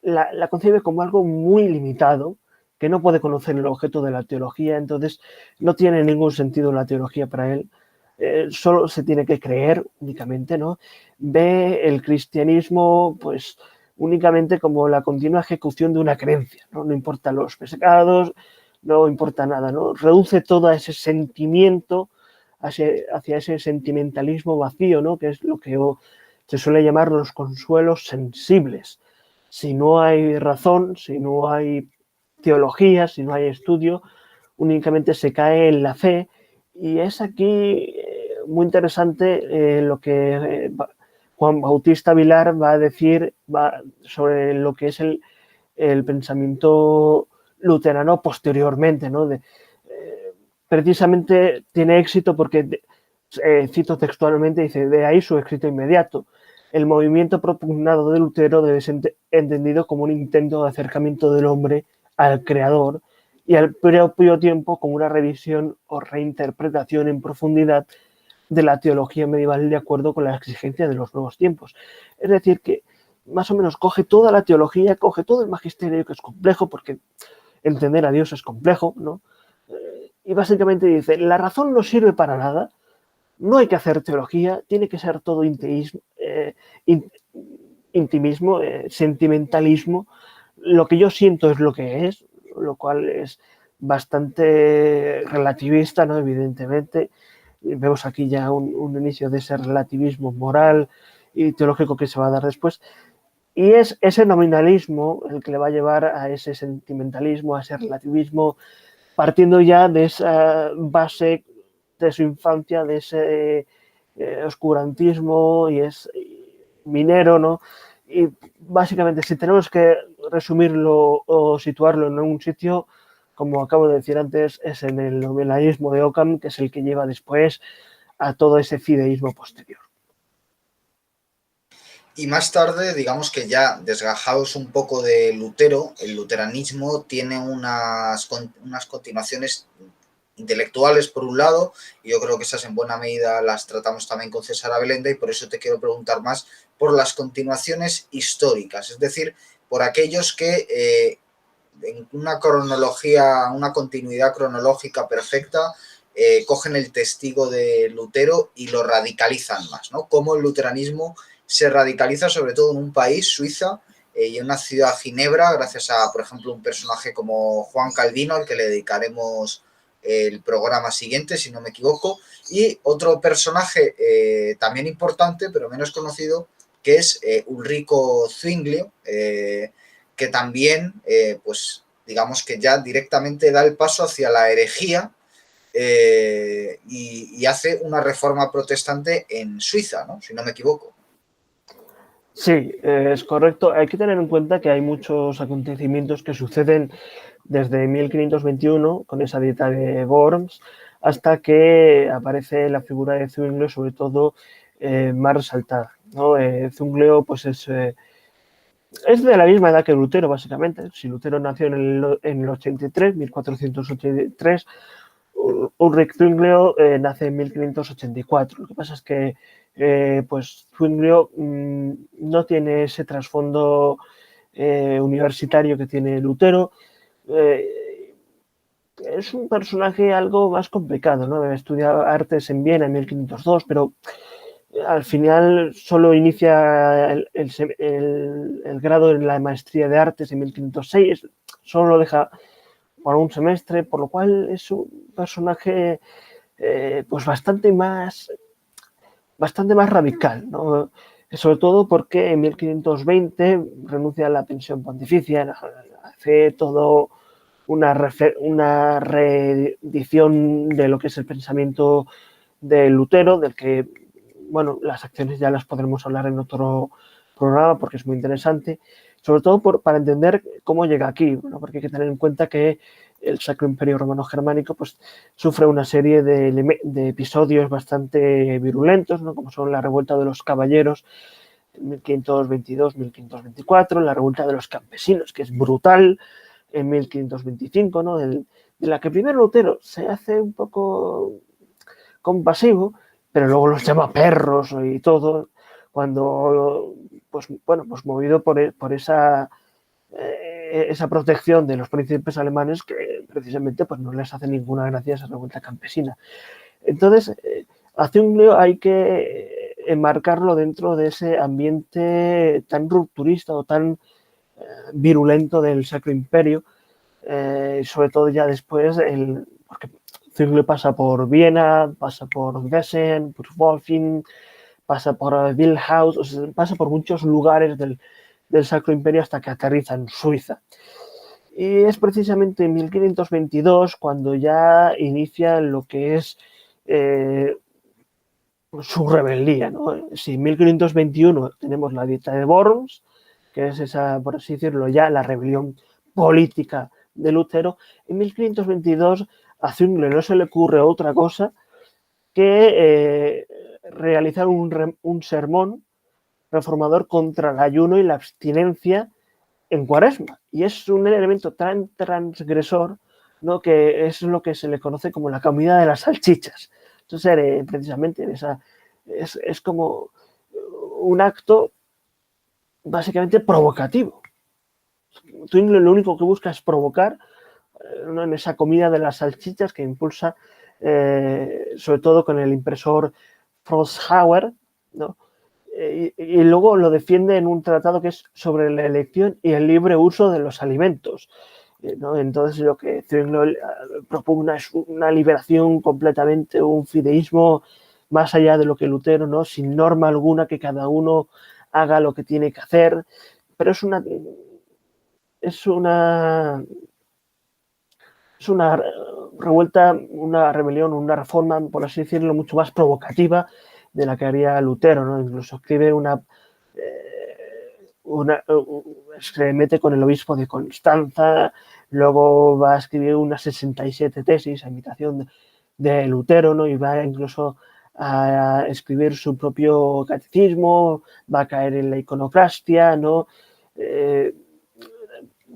La concibe como algo muy limitado, que no puede conocer el objeto de la teología, entonces no tiene ningún sentido la teología para él, solo se tiene que creer únicamente, ¿no? Ve el cristianismo, pues, únicamente como la continua ejecución de una creencia, ¿no? No importa los pecados, no importa nada, ¿no? Reduce todo ese sentimiento hacia ese sentimentalismo vacío, ¿no? Que es lo que se suele llamar los consuelos sensibles. Si no hay razón, si no hay teología, si no hay estudio, únicamente se cae en la fe y es aquí muy interesante lo que Juan Bautista Vilar va a decir sobre lo que es el pensamiento luterano posteriormente, ¿no? Precisamente tiene éxito porque, cito textualmente, dice, de ahí su éxito inmediato. El movimiento propugnado de Lutero debe ser entendido como un intento de acercamiento del hombre al Creador y al propio tiempo como una revisión o reinterpretación en profundidad de la teología medieval de acuerdo con la exigencia de los nuevos tiempos. Es decir, que más o menos coge toda la teología, coge todo el magisterio, que es complejo, porque entender a Dios es complejo, ¿no? Y básicamente dice, la razón no sirve para nada, no hay que hacer teología, tiene que ser todo intimismo, sentimentalismo, lo que yo siento es lo que es, lo cual es bastante relativista, ¿no? Evidentemente, vemos aquí ya un inicio de ese relativismo moral y teológico que se va a dar después. Y es ese nominalismo el que le va a llevar a ese sentimentalismo, a ese relativismo, partiendo ya de esa base de su infancia, de ese oscurantismo y es minero, ¿no? Y básicamente, si tenemos que resumirlo o situarlo en un sitio, como acabo de decir antes, es en el nominalismo de Ockham, que es el que lleva después a todo ese fideísmo posterior. Y más tarde, digamos que ya desgajados un poco de Lutero, el luteranismo tiene unas continuaciones intelectuales por un lado, y yo creo que esas en buena medida las tratamos también con César Abelenda, y por eso te quiero preguntar más por las continuaciones históricas, es decir, por aquellos que en una cronología, una continuidad cronológica perfecta, cogen el testigo de Lutero y lo radicalizan más, ¿no? Cómo el luteranismo se radicaliza sobre todo en un país, Suiza, y en una ciudad, Ginebra, gracias a, por ejemplo, un personaje como Juan Calvino, al que le dedicaremos el programa siguiente, si no me equivoco, y otro personaje también importante, pero menos conocido, que es Ulrico Zwinglio, que también, pues digamos que ya directamente da el paso hacia la herejía y hace una reforma protestante en Suiza, ¿no? Si no me equivoco. Sí, es correcto. Hay que tener en cuenta que hay muchos acontecimientos que suceden desde 1521, con esa dieta de Worms, hasta que aparece la figura de Zwinglio, sobre todo más resaltada, ¿no? Zwinglio pues es de la misma edad que Lutero, básicamente. Si Lutero nació en el 83, 1483, Ulrich Zwinglio nace en 1584. Lo que pasa es que pues Zwinglio no tiene ese trasfondo universitario que tiene Lutero. Es un personaje algo más complicado, ¿no? Estudia artes en Viena en 1502, pero al final solo inicia el grado en la maestría de artes en 1506, solo lo deja por un semestre, por lo cual es un personaje pues bastante más radical, ¿no? Sobre todo porque en 1520 renuncia a la pensión pontificia, hace todo una reedición de lo que es el pensamiento de Lutero, del que, bueno, las acciones ya las podremos hablar en otro programa porque es muy interesante, sobre todo para entender cómo llega aquí, ¿no? Porque hay que tener en cuenta que el Sacro Imperio Romano Germánico pues, sufre una serie de episodios bastante virulentos, ¿no? Como son la revuelta de los caballeros en 1522-1524, la revuelta de los campesinos, que es brutal, en 1525, ¿no? De la que primero Lutero se hace un poco compasivo, pero luego los llama perros y todo, cuando, pues bueno, pues movido por esa protección de los príncipes alemanes que precisamente pues no les hace ninguna gracia esa revuelta campesina. Entonces, a Zwinglio hay que enmarcarlo dentro de ese ambiente tan rupturista o tan virulento del Sacro Imperio, sobre todo ya después, porque Zwinglio pasa por Viena, pasa por Wesen, por Wolfing, pasa por Wilhaus, o sea, pasa por muchos lugares del Sacro Imperio hasta que aterriza en Suiza. Y es precisamente en 1522 cuando ya inicia lo que es su rebeldía, ¿no? Si en 1521 tenemos la dieta de Worms, que es esa, por así decirlo, ya la rebelión política de Lutero, en 1522 a Zwinglio no se le ocurre otra cosa que realizar un sermón reformador contra el ayuno y la abstinencia en Cuaresma. Y es un elemento tan transgresor, ¿no? Que es lo que se le conoce como la comida de las salchichas. Entonces, precisamente, es como un acto básicamente provocativo. Zwinglio lo único que busca es provocar, ¿no? En esa comida de las salchichas que impulsa, sobre todo con el impresor Frosthauer, ¿no? Y luego lo defiende en un tratado que es sobre la elección y el libre uso de los alimentos, ¿no? Entonces lo que Zwinglio propugna es una liberación completamente, un fideísmo más allá de lo que Lutero, ¿no? Sin norma alguna, que cada uno haga lo que tiene que hacer, pero es una revuelta, una rebelión, una reforma, por así decirlo, mucho más provocativa de la que haría Lutero, ¿no? Incluso escribe se mete con el obispo de Constanza, luego va a escribir unas 67 tesis a imitación de Lutero, ¿no? Y va incluso a escribir su propio catecismo, va a caer en la iconoclastia, ¿no?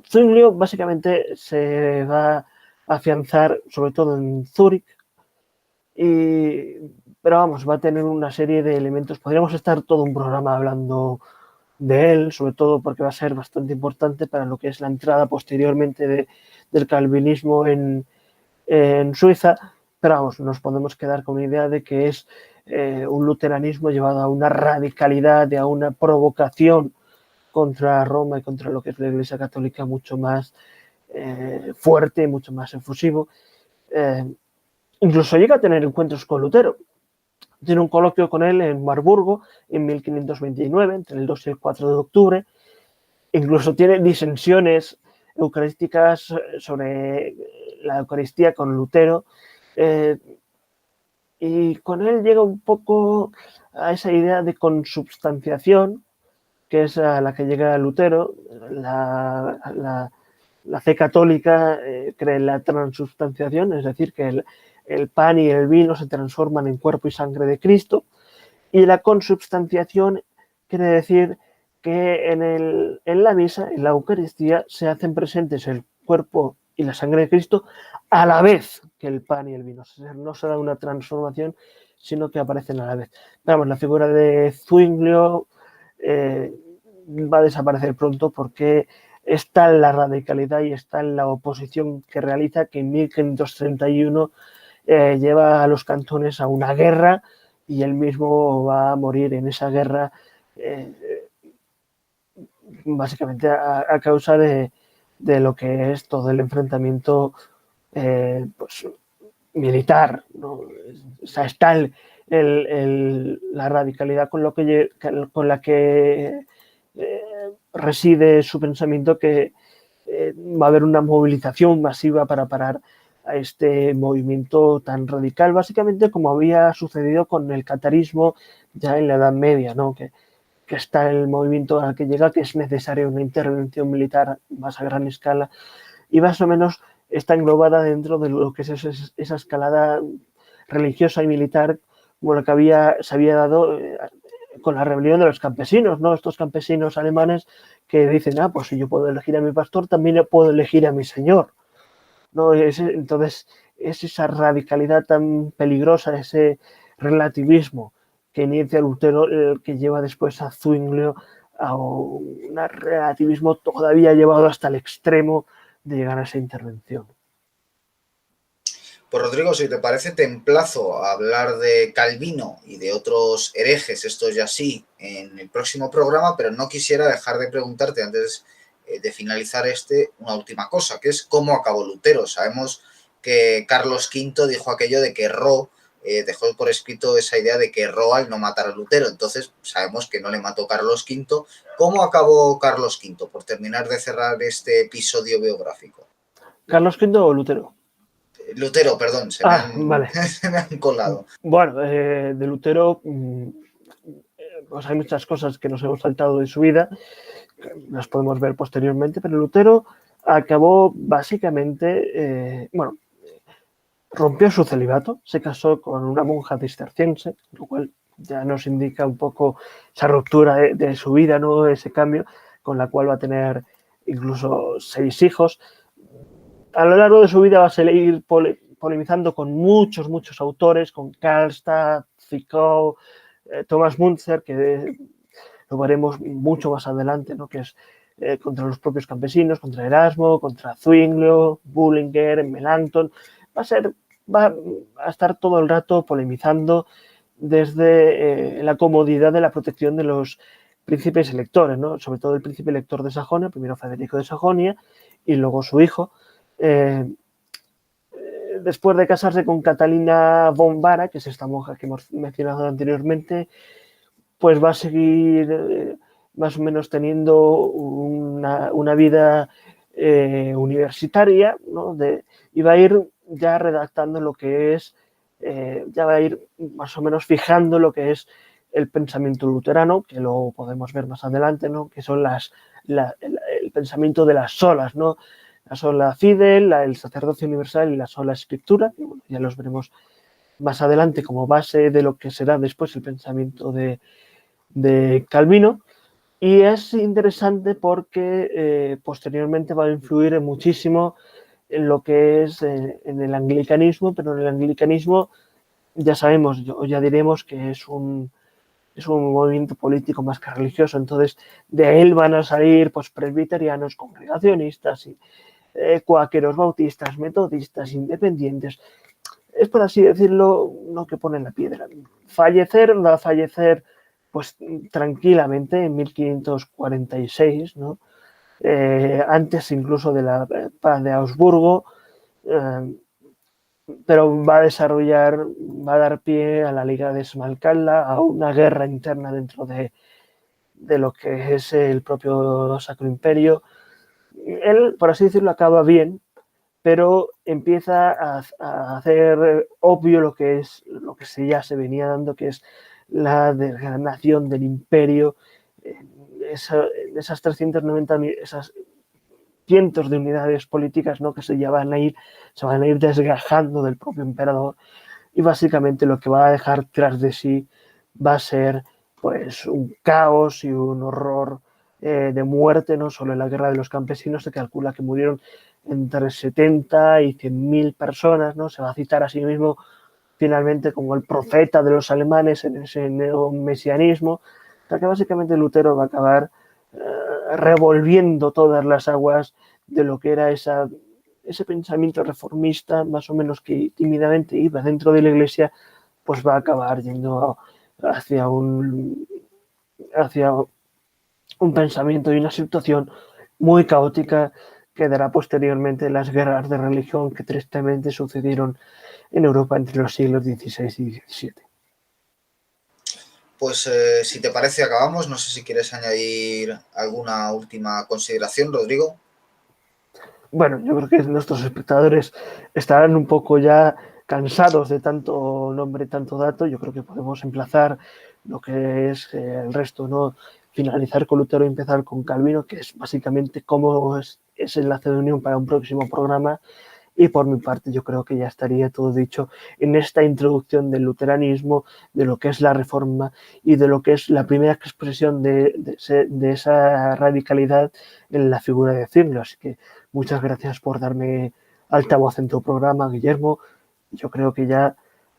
Zwinglio básicamente se va a afianzar sobre todo en Zúrich, pero vamos, va a tener una serie de elementos. Podríamos estar todo un programa hablando de él, sobre todo porque va a ser bastante importante para lo que es la entrada posteriormente del calvinismo en Suiza, pero vamos, nos podemos quedar con la idea de que es un luteranismo llevado a una radicalidad, a una provocación contra Roma y contra lo que es la Iglesia Católica mucho más fuerte, mucho más efusivo. Incluso llega a tener encuentros con Lutero. Tiene un coloquio con él en Marburgo en 1529, entre el 2 y el 4 de octubre. Incluso tiene disensiones eucarísticas sobre la Eucaristía con Lutero. Y con él llega un poco a esa idea de consubstanciación, que es a la que llega Lutero. La fe católica cree en la transubstanciación, es decir, que el pan y el vino se transforman en cuerpo y sangre de Cristo. Y la consubstanciación quiere decir que en la misa, en la Eucaristía, se hacen presentes el cuerpo y la sangre de Cristo a la vez que el pan y el vino. No se da una transformación, sino que aparecen a la vez. Vamos, la figura de Zwinglio va a desaparecer pronto porque está en la radicalidad y está en la oposición que realiza, que en 1531 lleva a los cantones a una guerra y él mismo va a morir en esa guerra básicamente a causa de lo que es todo el enfrentamiento pues, militar, ¿no? O sea, está la radicalidad con la que reside su pensamiento, que va a haber una movilización masiva para parar a este movimiento tan radical, básicamente como había sucedido con el catarismo ya en la Edad Media, ¿no? Que está el movimiento al que llega, que es necesaria una intervención militar más a gran escala, y más o menos está englobada dentro de lo que es esa escalada religiosa y militar, como lo que se había dado con la rebelión de los campesinos, ¿no? Estos campesinos alemanes que dicen, pues si yo puedo elegir a mi pastor, también puedo elegir a mi señor, ¿no? Entonces, es esa radicalidad tan peligrosa, ese relativismo que inicia Lutero, el que lleva después a Zwinglio a un relativismo todavía llevado hasta el extremo de llegar a esa intervención. Pues Rodrigo, si te parece, te emplazo a hablar de Calvino y de otros herejes, estos ya sí, en el próximo programa, pero no quisiera dejar de preguntarte antes de finalizar una última cosa, que es cómo acabó Lutero. Sabemos que Carlos V dijo aquello de que erró, dejó por escrito esa idea de que erró al no matar a Lutero, entonces sabemos que no le mató Carlos V. ¿Cómo acabó Carlos V? Por terminar de cerrar este episodio biográfico. ¿Carlos V o Lutero? Lutero, perdón, vale. se me han colado. Bueno, de Lutero pues hay muchas cosas que nos hemos saltado de su vida, las podemos ver posteriormente, pero Lutero acabó básicamente, rompió su celibato, se casó con una monja cisterciense, lo cual ya nos indica un poco esa ruptura de su vida, ¿no? Ese cambio, con la cual va a tener incluso 6 hijos. A lo largo de su vida va a seguir polemizando con muchos autores, con Karlstadt, Zwickau, Thomas Müntzer, que lo veremos mucho más adelante, ¿no? Que es contra los propios campesinos, contra Erasmo, contra Zwinglio, Bullinger, Melanchthon. Va a estar todo el rato polemizando desde la comodidad de la protección de los príncipes electores, ¿no? Sobre todo el príncipe elector de Sajonia, primero Federico de Sajonia y luego su hijo. Después de casarse con Catalina von Bara, que es esta monja que hemos mencionado anteriormente, pues va a seguir más o menos teniendo una vida universitaria, ¿no? Y va a ir ya redactando lo que es, ya va a ir más o menos fijando lo que es el pensamiento luterano, que lo podemos ver más adelante, ¿no? Que son el pensamiento de las solas, ¿no? La sola fide, el sacerdocio universal y la sola escritura, que bueno, ya los veremos más adelante como base de lo que será después el pensamiento de Calvino. Y es interesante porque posteriormente va a influir muchísimo en lo que es en el anglicanismo, pero en el anglicanismo ya sabemos, ya diremos que es un movimiento político más que religioso, entonces de él van a salir pues presbiterianos, congregacionistas, cuáqueros, bautistas, metodistas, independientes. Es, por así decirlo, lo que pone en la piedra. Va a fallecer pues tranquilamente en 1546, ¿no? Antes incluso de la paz de Augsburgo, pero va a dar pie a la Liga de Esmalcalda, a una guerra interna dentro de lo que es el propio Sacro Imperio. Él, por así decirlo, acaba bien, pero empieza a hacer obvio lo que ya se venía dando, que es la degradación del imperio, esas 390, esas cientos de unidades políticas, ¿no?, que se van a ir desgajando del propio emperador, y básicamente lo que va a dejar tras de sí va a ser pues un caos y un horror de muerte. No solo en la guerra de los campesinos se calcula que murieron entre 70 y 100.000 personas, ¿no? Se va a citar a sí mismo finalmente como el profeta de los alemanes en ese neomesianismo, o sea que básicamente Lutero va a acabar revolviendo todas las aguas de lo que era ese pensamiento reformista, más o menos que tímidamente iba dentro de la Iglesia, pues va a acabar yendo hacia hacia un pensamiento y una situación muy caótica que dará posteriormente las guerras de religión que tristemente sucedieron en Europa entre los siglos XVI y XVII. Pues si te parece acabamos. No sé si quieres añadir alguna última consideración, Rodrigo. Bueno, yo creo que nuestros espectadores estarán un poco ya cansados de tanto nombre, tanto dato. Yo creo que podemos emplazar lo que es el resto, ¿no? Finalizar con Lutero y empezar con Calvino, que es básicamente cómo es el enlace de unión para un próximo programa. Y por mi parte yo creo que ya estaría todo dicho en esta introducción del luteranismo, de lo que es la reforma y de lo que es la primera expresión de esa radicalidad en la figura de Zwingli. Así que muchas gracias por darme altavoz en tu programa, Guillermo. Yo creo que ya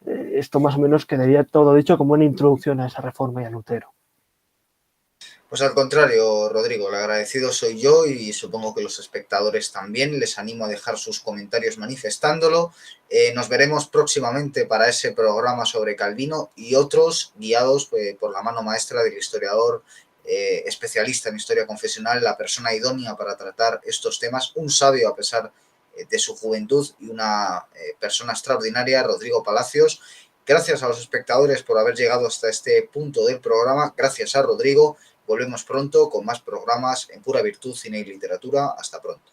esto más o menos quedaría todo dicho como una introducción a esa reforma y a Lutero. Pues al contrario, Rodrigo, el agradecido soy yo y supongo que los espectadores también. Les animo a dejar sus comentarios manifestándolo. Nos veremos próximamente para ese programa sobre Calvino y otros guiados por la mano maestra del historiador especialista en historia confesional, la persona idónea para tratar estos temas, un sabio a pesar de su juventud y una persona extraordinaria, Rodrigo Palacios. Gracias a los espectadores por haber llegado hasta este punto del programa. Gracias a Rodrigo. Volvemos pronto con más programas en Pura Virtud, Cine y Literatura. Hasta pronto.